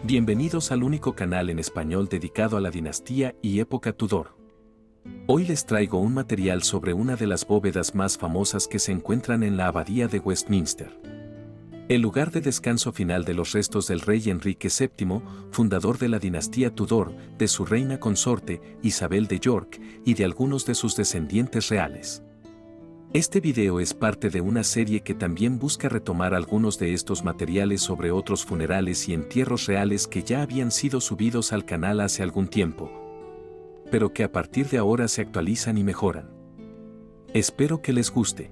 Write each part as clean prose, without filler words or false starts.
Bienvenidos al único canal en español dedicado a la dinastía y época Tudor. Hoy les traigo un material sobre una de las bóvedas más famosas que se encuentran en la abadía de Westminster. El lugar de descanso final de los restos del rey Enrique VII, fundador de la dinastía Tudor, de su reina consorte, Isabel de York, y de algunos de sus descendientes reales. Este video es parte de una serie que también busca retomar algunos de estos materiales sobre otros funerales y entierros reales que ya habían sido subidos al canal hace algún tiempo, pero que a partir de ahora se actualizan y mejoran. Espero que les guste.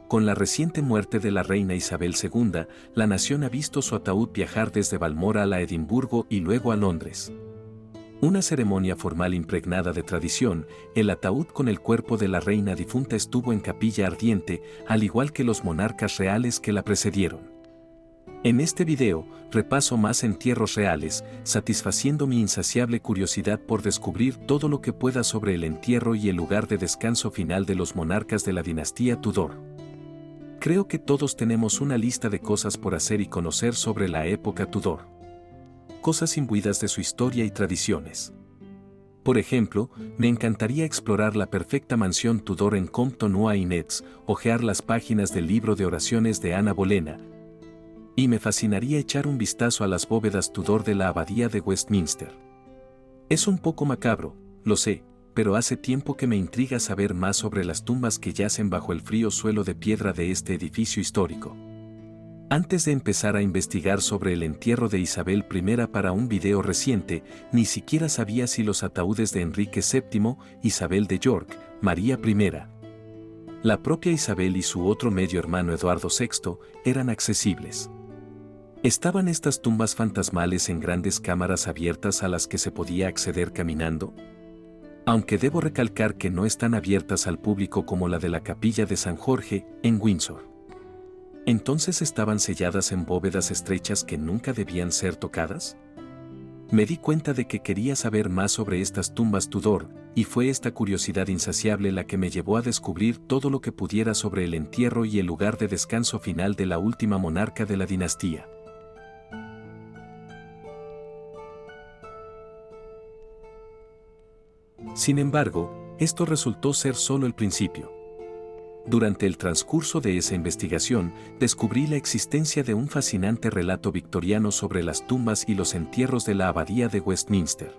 Con la reciente muerte de la reina Isabel II, la nación ha visto su ataúd viajar desde Balmoral a Edimburgo y luego a Londres. Una ceremonia formal impregnada de tradición, el ataúd con el cuerpo de la reina difunta estuvo en capilla ardiente, al igual que los monarcas reales que la precedieron. En este video, repaso más entierros reales, satisfaciendo mi insaciable curiosidad por descubrir todo lo que pueda sobre el entierro y el lugar de descanso final de los monarcas de la dinastía Tudor. Creo que todos tenemos una lista de cosas por hacer y conocer sobre la época Tudor. Cosas imbuidas de su historia y tradiciones. Por ejemplo, me encantaría explorar la perfecta mansión Tudor en Compton Nets, hojear las páginas del libro de oraciones de Ana Bolena, y me fascinaría echar un vistazo a las bóvedas Tudor de la abadía de Westminster. Es un poco macabro, lo sé, pero hace tiempo que me intriga saber más sobre las tumbas que yacen bajo el frío suelo de piedra de este edificio histórico. Antes de empezar a investigar sobre el entierro de Isabel I para un video reciente, ni siquiera sabía si los ataúdes de Enrique VII, Isabel de York, María I, la propia Isabel y su otro medio hermano Eduardo VI eran accesibles. ¿Estaban estas tumbas fantasmales en grandes cámaras abiertas a las que se podía acceder caminando? Aunque debo recalcar que no están abiertas al público como la de la capilla de San Jorge, en Windsor. ¿Entonces estaban selladas en bóvedas estrechas que nunca debían ser tocadas? Me di cuenta de que quería saber más sobre estas tumbas Tudor, y fue esta curiosidad insaciable la que me llevó a descubrir todo lo que pudiera sobre el entierro y el lugar de descanso final de la última monarca de la dinastía. Sin embargo, esto resultó ser solo el principio. Durante el transcurso de esa investigación, descubrí la existencia de un fascinante relato victoriano sobre las tumbas y los entierros de la abadía de Westminster.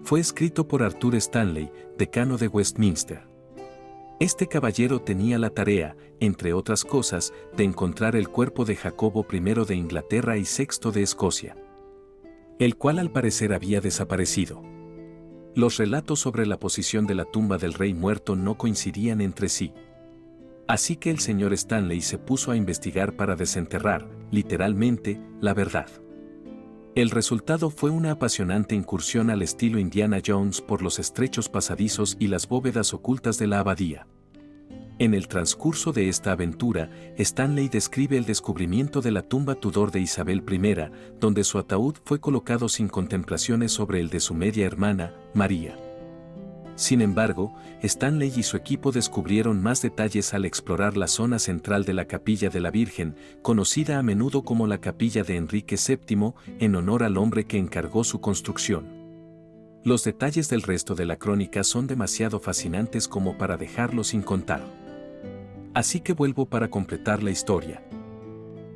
Fue escrito por Arthur Stanley, decano de Westminster. Este caballero tenía la tarea, entre otras cosas, de encontrar el cuerpo de Jacobo I de Inglaterra y VI de Escocia, el cual al parecer había desaparecido. Los relatos sobre la posición de la tumba del rey muerto no coincidían entre sí. Así que el señor Stanley se puso a investigar para desenterrar, literalmente, la verdad. El resultado fue una apasionante incursión al estilo Indiana Jones por los estrechos pasadizos y las bóvedas ocultas de la abadía. En el transcurso de esta aventura, Stanley describe el descubrimiento de la tumba Tudor de Isabel I, donde su ataúd fue colocado sin contemplaciones sobre el de su media hermana, María. Sin embargo, Stanley y su equipo descubrieron más detalles al explorar la zona central de la Capilla de la Virgen, conocida a menudo como la Capilla de Enrique VII, en honor al hombre que encargó su construcción. Los detalles del resto de la crónica son demasiado fascinantes como para dejarlo sin contar. Así que vuelvo para completar la historia.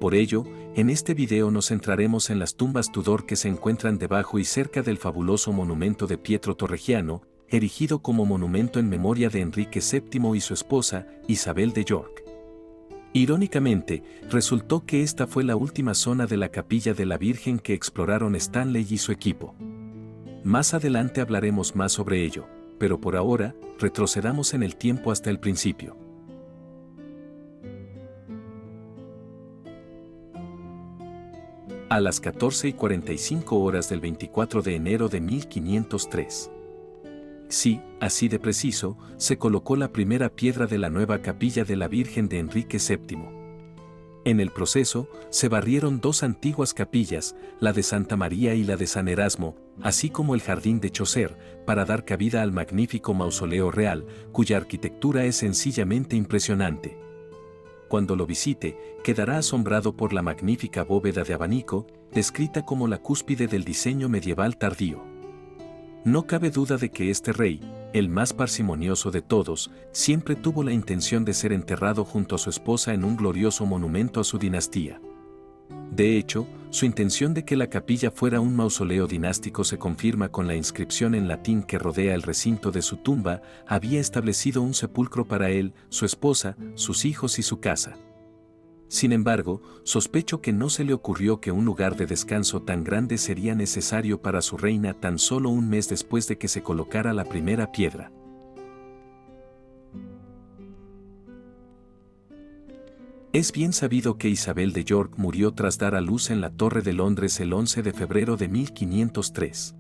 Por ello, en este video nos centraremos en las tumbas Tudor que se encuentran debajo y cerca del fabuloso monumento de Pietro Torregiano, erigido como monumento en memoria de Enrique VII y su esposa, Isabel de York. Irónicamente, resultó que esta fue la última zona de la Capilla de la Virgen que exploraron Stanley y su equipo. Más adelante hablaremos más sobre ello, pero por ahora, retrocedamos en el tiempo hasta el principio. A las 14:45 del 24 de enero de 1503. Sí, así de preciso, se colocó la primera piedra de la nueva capilla de la Virgen de Enrique VII. En el proceso, se barrieron dos antiguas capillas, la de Santa María y la de San Erasmo, así como el jardín de Chaucer, para dar cabida al magnífico mausoleo real, cuya arquitectura es sencillamente impresionante. cuando lo visite, quedará asombrado por la magnífica bóveda de abanico, descrita como la cúspide del diseño medieval tardío. No cabe duda de que este rey, el más parsimonioso de todos, siempre tuvo la intención de ser enterrado junto a su esposa en un glorioso monumento a su dinastía. De hecho, su intención de que la capilla fuera un mausoleo dinástico se confirma con la inscripción en latín que rodea el recinto de su tumba. Había establecido un sepulcro para él, su esposa, sus hijos y su casa. Sin embargo, sospecho que no se le ocurrió que un lugar de descanso tan grande sería necesario para su reina tan solo un mes después de que se colocara la primera piedra. Es bien sabido que Isabel de York murió tras dar a luz en la Torre de Londres el 11 de febrero de 1503.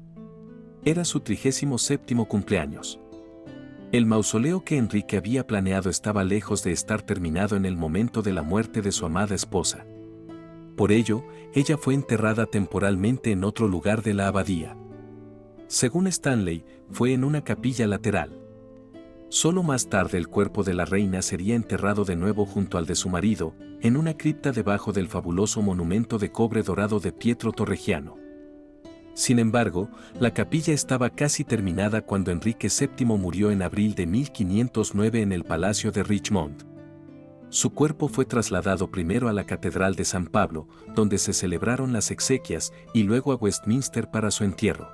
Era su 37º cumpleaños. El mausoleo que Enrique había planeado estaba lejos de estar terminado en el momento de la muerte de su amada esposa. Por ello, ella fue enterrada temporalmente en otro lugar de la abadía. Según Stanley, fue en una capilla lateral. Solo más tarde el cuerpo de la reina sería enterrado de nuevo junto al de su marido, en una cripta debajo del fabuloso monumento de cobre dorado de Pietro Torregiano. Sin embargo, la capilla estaba casi terminada cuando Enrique VII murió en abril de 1509 en el Palacio de Richmond. Su cuerpo fue trasladado primero a la Catedral de San Pablo, donde se celebraron las exequias, y luego a Westminster para su entierro.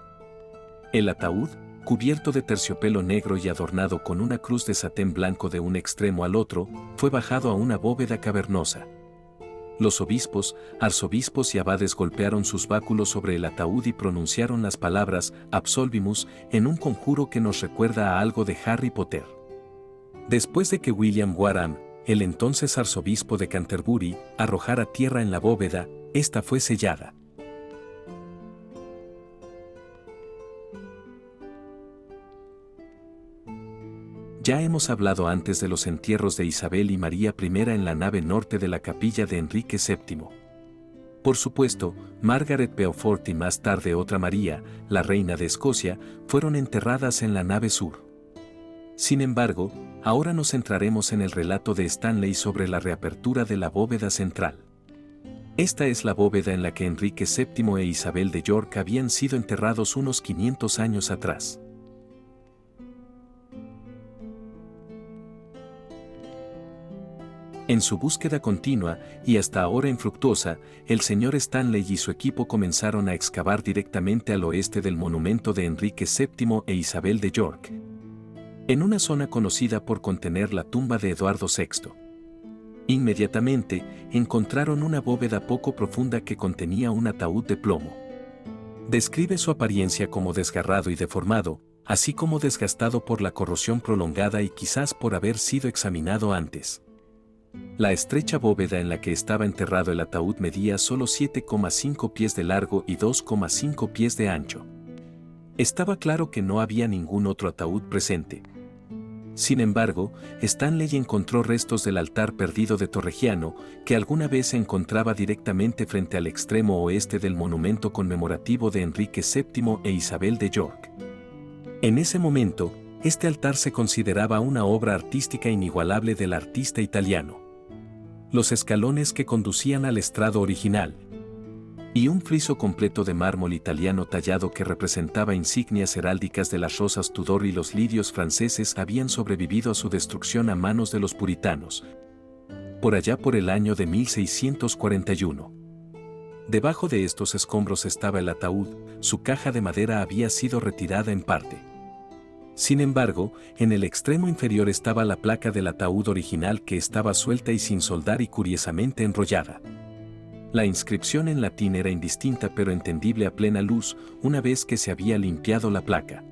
El ataúd, cubierto de terciopelo negro y adornado con una cruz de satén blanco de un extremo al otro, fue bajado a una bóveda cavernosa. Los obispos, arzobispos y abades golpearon sus báculos sobre el ataúd y pronunciaron las palabras Absolvimus en un conjuro que nos recuerda a algo de Harry Potter. Después de que William Warham, el entonces arzobispo de Canterbury, arrojara tierra en la bóveda, esta fue sellada. Ya hemos hablado antes de los entierros de Isabel y María I en la nave norte de la capilla de Enrique VII. Por supuesto, Margaret Beaufort y más tarde otra María, la reina de Escocia, fueron enterradas en la nave sur. Sin embargo, ahora nos centraremos en el relato de Stanley sobre la reapertura de la bóveda central. Esta es la bóveda en la que Enrique VII e Isabel de York habían sido enterrados unos 500 años atrás. En su búsqueda continua, y hasta ahora infructuosa, el señor Stanley y su equipo comenzaron a excavar directamente al oeste del monumento de Enrique VII e Isabel de York, en una zona conocida por contener la tumba de Eduardo VI. Inmediatamente, encontraron una bóveda poco profunda que contenía un ataúd de plomo. Describe su apariencia como desgarrado y deformado, así como desgastado por la corrosión prolongada y quizás por haber sido examinado antes. La estrecha bóveda en la que estaba enterrado el ataúd medía solo 7,5 pies de largo y 2,5 pies de ancho. Estaba claro que no había ningún otro ataúd presente. Sin embargo, Stanley encontró restos del altar perdido de Torregiano, que alguna vez se encontraba directamente frente al extremo oeste del monumento conmemorativo de Enrique VII e Isabel de York. En ese momento, este altar se consideraba una obra artística inigualable del artista italiano. Los escalones que conducían al estrado original y un friso completo de mármol italiano tallado que representaba insignias heráldicas de las rosas Tudor y los lirios franceses habían sobrevivido a su destrucción a manos de los puritanos, por allá por el año de 1641. Debajo de estos escombros estaba el ataúd, su caja de madera había sido retirada en parte. Sin embargo, en el extremo inferior estaba la placa del ataúd original que estaba suelta y sin soldar y curiosamente enrollada. La inscripción en latín era indistinta pero entendible a plena luz una vez que se había limpiado la placa.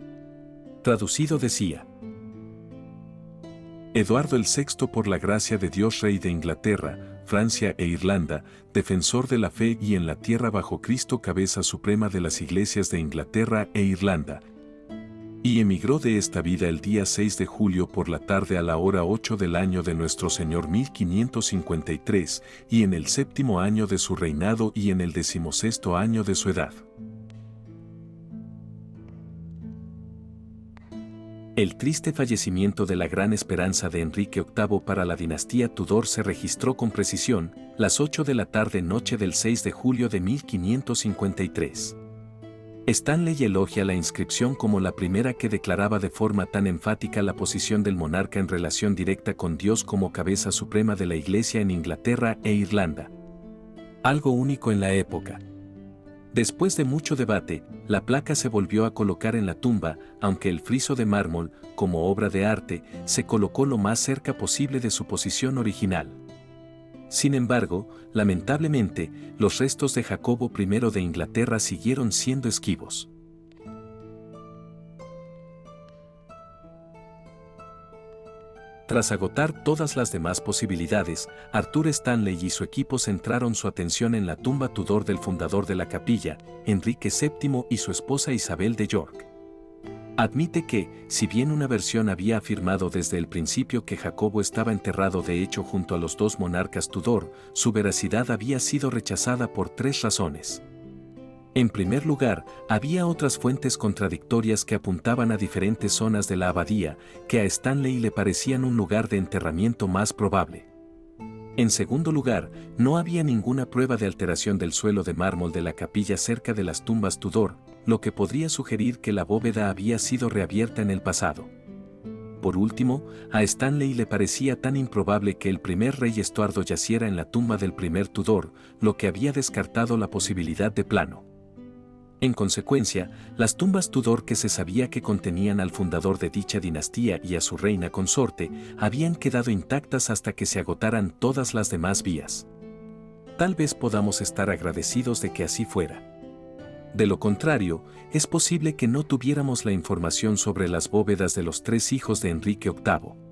Traducido decía: Eduardo el VI, por la gracia de Dios, rey de Inglaterra, Francia e Irlanda, defensor de la fe y en la tierra bajo Cristo, cabeza suprema de las iglesias de Inglaterra e Irlanda, y emigró de esta vida el día 6 de julio por la tarde a la hora 8 del año de nuestro Señor 1553, y en el 7º año de su reinado y en el 16º año de su edad. El triste fallecimiento de la gran esperanza de Enrique VIII para la dinastía Tudor se registró con precisión, las 8 de la tarde noche del 6 de julio de 1553. Stanley elogia la inscripción como la primera que declaraba de forma tan enfática la posición del monarca en relación directa con Dios como cabeza suprema de la Iglesia en Inglaterra e Irlanda. Algo único en la época. Después de mucho debate, la placa se volvió a colocar en la tumba, aunque el friso de mármol, como obra de arte, se colocó lo más cerca posible de su posición original. Sin embargo, lamentablemente, los restos de Jacobo I de Inglaterra siguieron siendo esquivos. Tras agotar todas las demás posibilidades, Arthur Stanley y su equipo centraron su atención en la tumba Tudor del fundador de la capilla, Enrique VII, y su esposa Isabel de York. Admite que, si bien una versión había afirmado desde el principio que Jacobo estaba enterrado de hecho junto a los dos monarcas Tudor, su veracidad había sido rechazada por 3 razones. En primer lugar, había otras fuentes contradictorias que apuntaban a diferentes zonas de la abadía, que a Stanley le parecían un lugar de enterramiento más probable. En segundo lugar, no había ninguna prueba de alteración del suelo de mármol de la capilla cerca de las tumbas Tudor, lo que podría sugerir que la bóveda había sido reabierta en el pasado. Por último, a Stanley le parecía tan improbable que el primer rey Estuardo yaciera en la tumba del primer Tudor, lo que había descartado la posibilidad de plano. En consecuencia, las tumbas Tudor que se sabía que contenían al fundador de dicha dinastía y a su reina consorte, habían quedado intactas hasta que se agotaran todas las demás vías. Tal vez podamos estar agradecidos de que así fuera. De lo contrario, es posible que no tuviéramos la información sobre las bóvedas de los 3 hijos de Enrique VIII.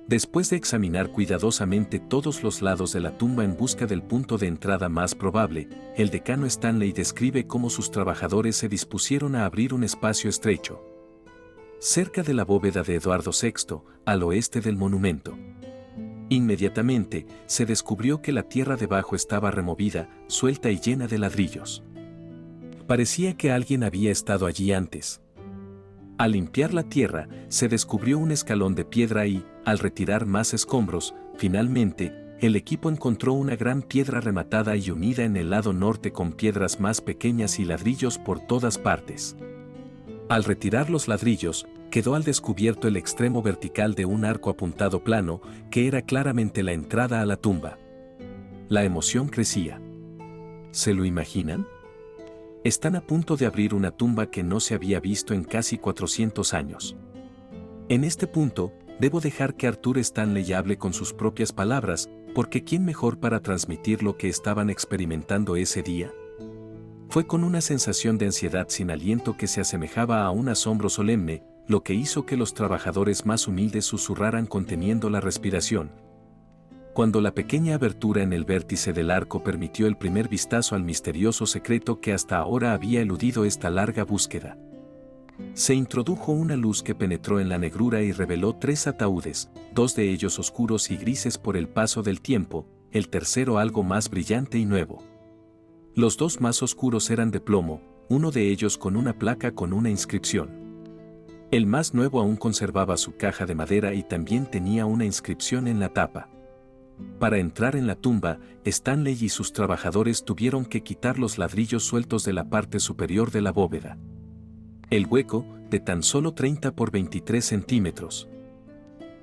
Después de examinar cuidadosamente todos los lados de la tumba en busca del punto de entrada más probable, el decano Stanley describe cómo sus trabajadores se dispusieron a abrir un espacio estrecho cerca de la bóveda de Eduardo VI, al oeste del monumento. Inmediatamente, se descubrió que la tierra debajo estaba removida, suelta y llena de ladrillos. Parecía que alguien había estado allí antes. Al limpiar la tierra, se descubrió un escalón de piedra y, al retirar más escombros, finalmente, el equipo encontró una gran piedra rematada y unida en el lado norte con piedras más pequeñas y ladrillos por todas partes. Al retirar los ladrillos, quedó al descubierto el extremo vertical de un arco apuntado plano, que era claramente la entrada a la tumba. La emoción crecía. ¿Se lo imaginan? Están a punto de abrir una tumba que no se había visto en casi 400 años. En este punto, debo dejar que Arthur Stanley hable con sus propias palabras, porque ¿quién mejor para transmitir lo que estaban experimentando ese día? Fue con una sensación de ansiedad sin aliento que se asemejaba a un asombro solemne, lo que hizo que los trabajadores más humildes susurraran conteniendo la respiración. Cuando la pequeña abertura en el vértice del arco permitió el primer vistazo al misterioso secreto que hasta ahora había eludido esta larga búsqueda. Se introdujo una luz que penetró en la negrura y reveló 3 ataúdes, 2 de ellos oscuros y grises por el paso del tiempo, el tercero algo más brillante y nuevo. Los 2 más oscuros eran de plomo, uno de ellos con una placa con una inscripción. El más nuevo aún conservaba su caja de madera y también tenía una inscripción en la tapa. Para entrar en la tumba, Stanley y sus trabajadores tuvieron que quitar los ladrillos sueltos de la parte superior de la bóveda. El hueco, de tan solo 30 por 23 centímetros,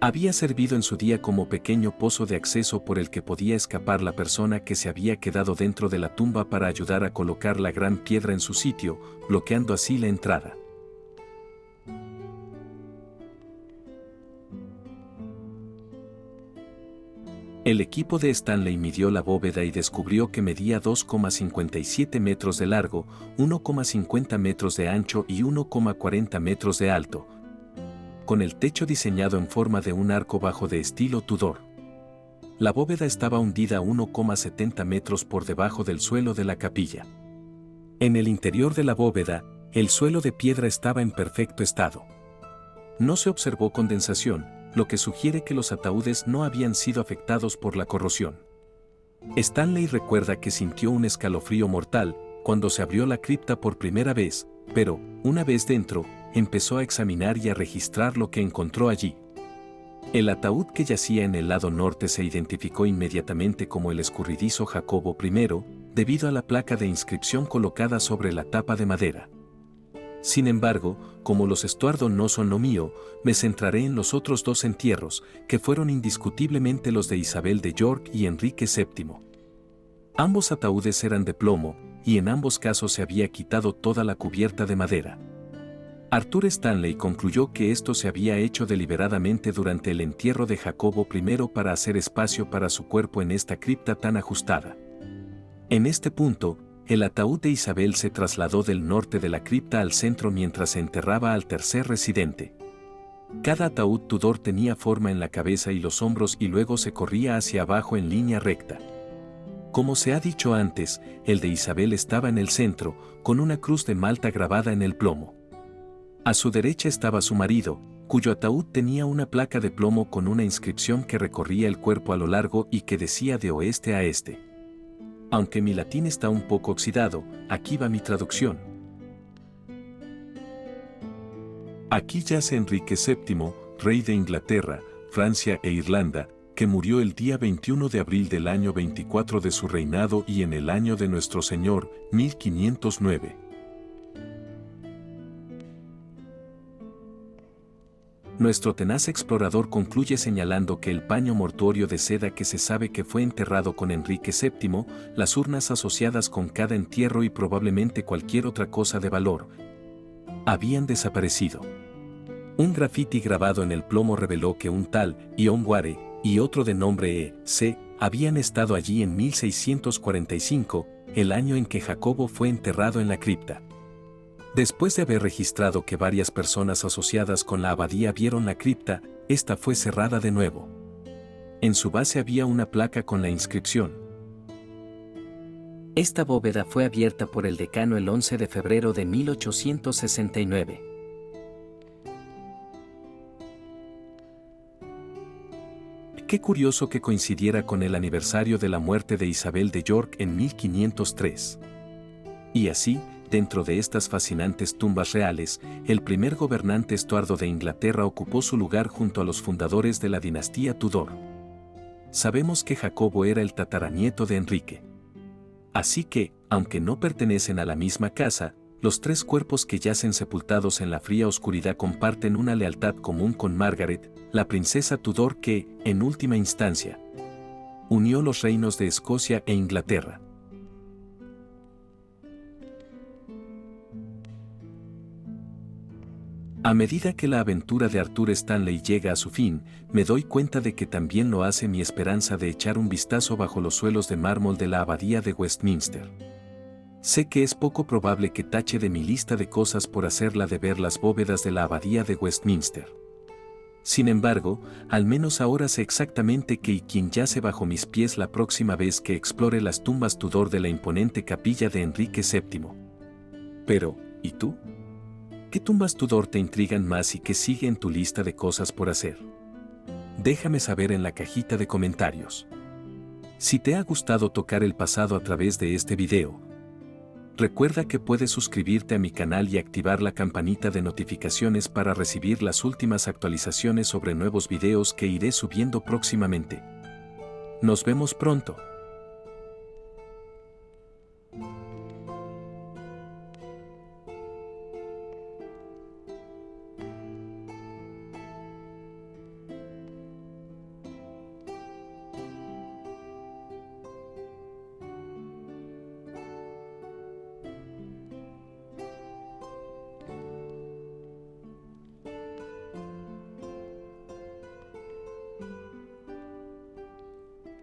había servido en su día como pequeño pozo de acceso por el que podía escapar la persona que se había quedado dentro de la tumba para ayudar a colocar la gran piedra en su sitio, bloqueando así la entrada. El equipo de Stanley midió la bóveda y descubrió que medía 2,57 metros de largo, 1,50 metros de ancho y 1,40 metros de alto, con el techo diseñado en forma de un arco bajo de estilo Tudor. La bóveda estaba hundida 1,70 metros por debajo del suelo de la capilla. En el interior de la bóveda, el suelo de piedra estaba en perfecto estado. No se observó condensación, lo que sugiere que los ataúdes no habían sido afectados por la corrosión. Stanley recuerda que sintió un escalofrío mortal, cuando se abrió la cripta por primera vez, pero, una vez dentro, empezó a examinar y a registrar lo que encontró allí. El ataúd que yacía en el lado norte se identificó inmediatamente como el escurridizo Jacobo I, debido a la placa de inscripción colocada sobre la tapa de madera. Sin embargo, como los Estuardo no son lo mío, me centraré en los otros dos entierros, que fueron indiscutiblemente los de Isabel de York y Enrique VII. Ambos ataúdes eran de plomo, y en ambos casos se había quitado toda la cubierta de madera. Arthur Stanley concluyó que esto se había hecho deliberadamente durante el entierro de Jacobo I para hacer espacio para su cuerpo en esta cripta tan ajustada. En este punto, el ataúd de Isabel se trasladó del norte de la cripta al centro mientras se enterraba al tercer residente. Cada ataúd Tudor tenía forma en la cabeza y los hombros y luego se corría hacia abajo en línea recta. Como se ha dicho antes, el de Isabel estaba en el centro, con una cruz de Malta grabada en el plomo. A su derecha estaba su marido, cuyo ataúd tenía una placa de plomo con una inscripción que recorría el cuerpo a lo largo y que decía de oeste a este. Aunque mi latín está un poco oxidado, aquí va mi traducción. Aquí yace Enrique VII, rey de Inglaterra, Francia e Irlanda, que murió el día 21 de abril del año 24 de su reinado y en el año de nuestro Señor, 1509. Nuestro tenaz explorador concluye señalando que el paño mortuorio de seda que se sabe que fue enterrado con Enrique VII, las urnas asociadas con cada entierro y probablemente cualquier otra cosa de valor, habían desaparecido. Un grafiti grabado en el plomo reveló que un tal Ion Ware y otro de nombre E.C. habían estado allí en 1645, el año en que Jacobo fue enterrado en la cripta. Después de haber registrado que varias personas asociadas con la abadía vieron la cripta, esta fue cerrada de nuevo. En su base había una placa con la inscripción: Esta bóveda fue abierta por el decano el 11 de febrero de 1869. Qué curioso que coincidiera con el aniversario de la muerte de Isabel de York en 1503. Y así, dentro de estas fascinantes tumbas reales, el primer gobernante Estuardo de Inglaterra ocupó su lugar junto a los fundadores de la dinastía Tudor. Sabemos que Jacobo era el tataranieto de Enrique. Así que, aunque no pertenecen a la misma casa, los tres cuerpos que yacen sepultados en la fría oscuridad comparten una lealtad común con Margaret, la princesa Tudor que, en última instancia, unió los reinos de Escocia e Inglaterra. A medida que la aventura de Arthur Stanley llega a su fin, me doy cuenta de que también lo hace mi esperanza de echar un vistazo bajo los suelos de mármol de la abadía de Westminster. Sé que es poco probable que tache de mi lista de cosas por hacerla de ver las bóvedas de la abadía de Westminster. Sin embargo, al menos ahora sé exactamente qué y quién yace bajo mis pies la próxima vez que explore las tumbas Tudor de la imponente capilla de Enrique VII. Pero, ¿y tú? ¿Qué tumbas Tudor te intrigan más y qué sigue en tu lista de cosas por hacer? Déjame saber en la cajita de comentarios. Si te ha gustado tocar el pasado a través de este video, recuerda que puedes suscribirte a mi canal y activar la campanita de notificaciones para recibir las últimas actualizaciones sobre nuevos videos que iré subiendo próximamente. Nos vemos pronto.